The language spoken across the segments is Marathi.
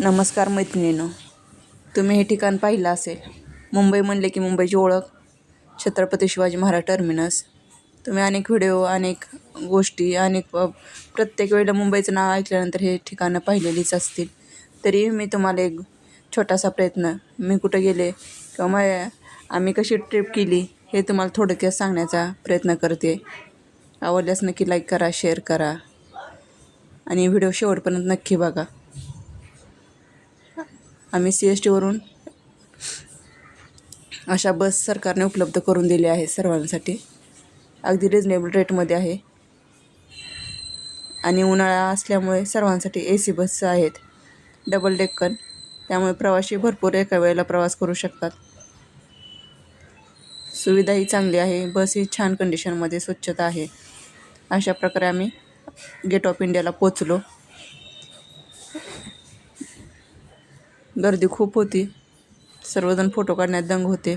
नमस्कार मैत्रिणींनो, तुम्ही हे ठिकाण पाहिलं असेल. मुंबई म्हणले की मुंबईची ओळख छत्रपती शिवाजी महाराज टर्मिनस. तुम्ही अनेक व्हिडिओ, अनेक गोष्टी, प्रत्येक वेळेला मुंबईचं नाव ऐकल्यानंतर हे ठिकाणं पाहिलेलीच असतील. तरी मी तुम्हाला एक छोटासा प्रयत्न, मी कुठं गेले किंवा आम्ही कशी ट्रिप केली हे तुम्हाला थोडक्यात सांगण्याचा प्रयत्न करते. आवडल्यास नक्की लाईक करा, शेअर करा आणि व्हिडिओ शेवटपर्यंत नक्की बघा. आम्ही CSTवरून अशा बस सरकारने उपलब्ध करून दिल्या आहेत सर्वांसाठी. अगदी रिजनेबल रेटमध्ये आहे आणि उन्हाळा असल्यामुळे सर्वांसाठी AC बस आहेत, डबल डेक्कन. त्यामुळे प्रवासी भरपूर एका वेळेला प्रवास करू शकतात. सुविधाही चांगली आहे. बस ही छान कंडिशनमध्ये, स्वच्छता आहे. अशा प्रकारे आम्ही गेट ऑफ इंडियाला पोचलो. गर्दी खूप होती. सर्वजण फोटो काढण्यात दंग होते.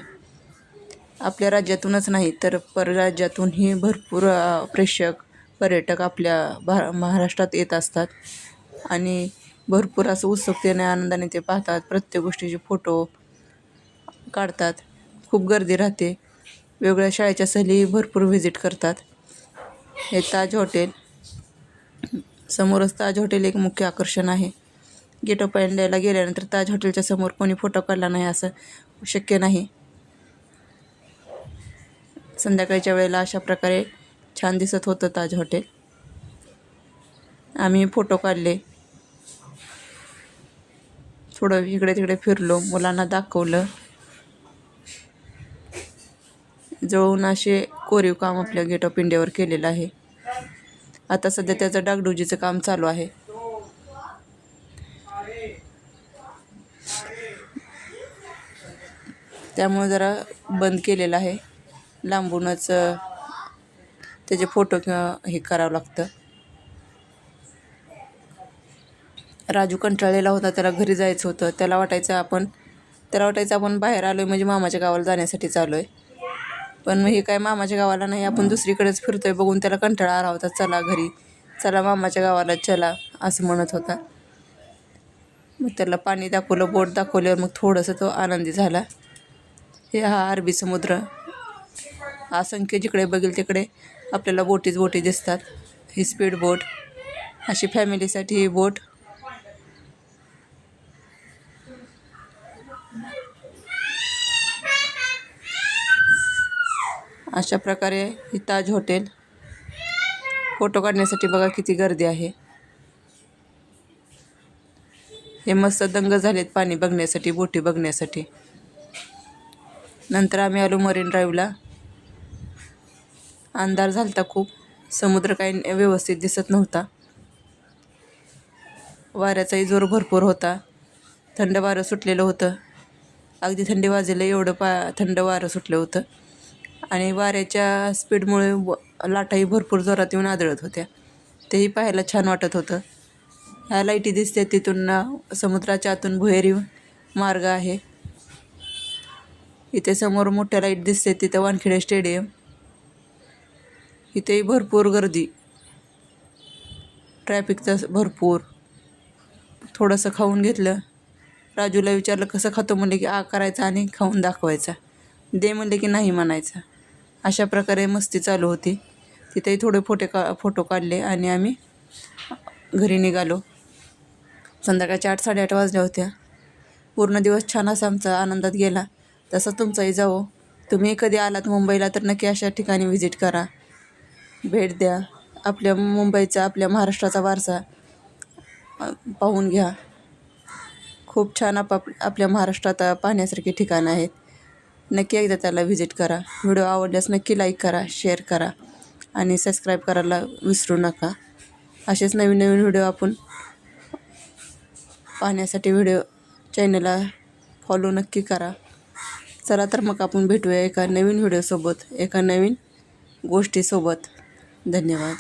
आपल्या राज्यातूनच नाही तर परराज्यातूनही भरपूर प्रेक्षक, पर्यटक आपल्या महाराष्ट्रात येत असतात आणि भरपूर असं उत्सुकतेने, आनंदाने ते पाहतात. प्रत्येक गोष्टीचे फोटो काढतात. खूप गर्दी राहते. वेगवेगळ्या शाळेच्या सहली भरपूर व्हिजिट करतात. हे ताज हॉटेल, समोरच ताज हॉटेल एक मुख्य आकर्षण आहे. गेट ऑफ इंडियाला गेल्यानंतर ताज हॉटेलच्या समोर कोणी फोटो काढला नाही असं शक्य नाही. संध्याकाळच्या वेळेला अशा प्रकारे छान दिसत होतं ताज हॉटेल. आम्ही फोटो काढले, थोडं इकडे तिकडे फिरलो, मुलांना दाखवलं. जवळून असे कोरीव काम आपल्या गेट ऑफ इंडियावर केलेलं आहे. आता सध्या त्याचं डागडुजीचं काम चालू आहे. त्यामुळे जरा बंद केलेलं आहे. लांबूनच त्याचे फोटो हे करावं लागतं. राजू कंटाळलेला होता, त्याला घरी जायचं होतं. त्याला वाटायचं आपण बाहेर आलो आहे म्हणजे मामाच्या गावाला जाण्यासाठी चालू आहे. पण मग हे काय मामाच्या गावाला नाही, आपण दुसरीकडेच फिरतोय बघून त्याला कंटाळा आला होता. चला घरी, चला मामाच्या गावाला चला असं म्हणत होता. मग त्याला पाणी दाखवलं, बोट दाखवल्यावर मग थोडंसं तो आनंदी झाला. हे अरबी समुद्र, असंख्य जिकडे बघेल तिकडे आपल्याला बोटी दिसतात. ही स्पीड बोट, अशी फॅमिलीसाठी ही बोट. अशा प्रकारे ही ताज हॉटेल. फोटो काढण्यासाठी बघा किती गर्दी आहे. हे मस्त दंग झालेत पाणी बघण्यासाठी, बोटी बघण्यासाठी. नंतर आम्ही आलो मरीन ड्राईव्हला. अंधार झालता खूप, समुद्र काही व्यवस्थित दिसत नव्हता. वाऱ्याचाही जोर भरपूर होता. थंड वारं सुटलेलं होतं. अगदी थंडी वाजेलं एवढं थंड वारं सुटलं होतं आणि वाऱ्याच्या स्पीडमुळे लाटाही भरपूर जोरात येऊन आदळत होत्या. तेही पाहायला छान वाटत होतं. ह्या लाईटी दिसते तिथून समुद्राच्या आतून भुहेरी मार्ग आहे. इथे समोर मोठ्या लाईट दिसते, तिथं वानखेडे स्टेडियम. इथेही भरपूर गर्दी, ट्रॅफिकचं भरपूर. थोडंसं खाऊन घेतलं. राजूला विचारलं कसं खातो, म्हणले की करायचा आणि खाऊन दाखवायचा. दे म्हणले की नाही म्हणायचा. अशा प्रकारे मस्ती चालू होती. तिथेही थोडे फोटो काढले आणि आम्ही घरी निघालो. संध्याकाळच्या 8-8:30 वाजल्या होत्या. पूर्ण दिवस छान असा आमचा आनंदात गेला. तसं तुमचाही जावो. तुम्ही कधी आलात मुंबईला तर नक्की अशा ठिकाणी व्हिजिट करा, भेट द्या. आपल्या मुंबईचा, आपल्या महाराष्ट्राचा वारसा पाहून घ्या. खूप छान आपल्या महाराष्ट्रात पाहण्यासारखी ठिकाणं आहेत. नक्की एकदा त्याला व्हिजिट करा. व्हिडिओ आवडल्यास नक्की लाईक करा, शेअर करा आणि सबस्क्राईब करायला विसरू नका. असेच नवीन व्हिडिओ आपण पाहण्यासाठी चॅनलला फॉलो नक्की करा. चला तर मग आपण भेटूया एका नवीन व्हिडिओसोबत, एका नवीन गोष्टीसोबत. धन्यवाद.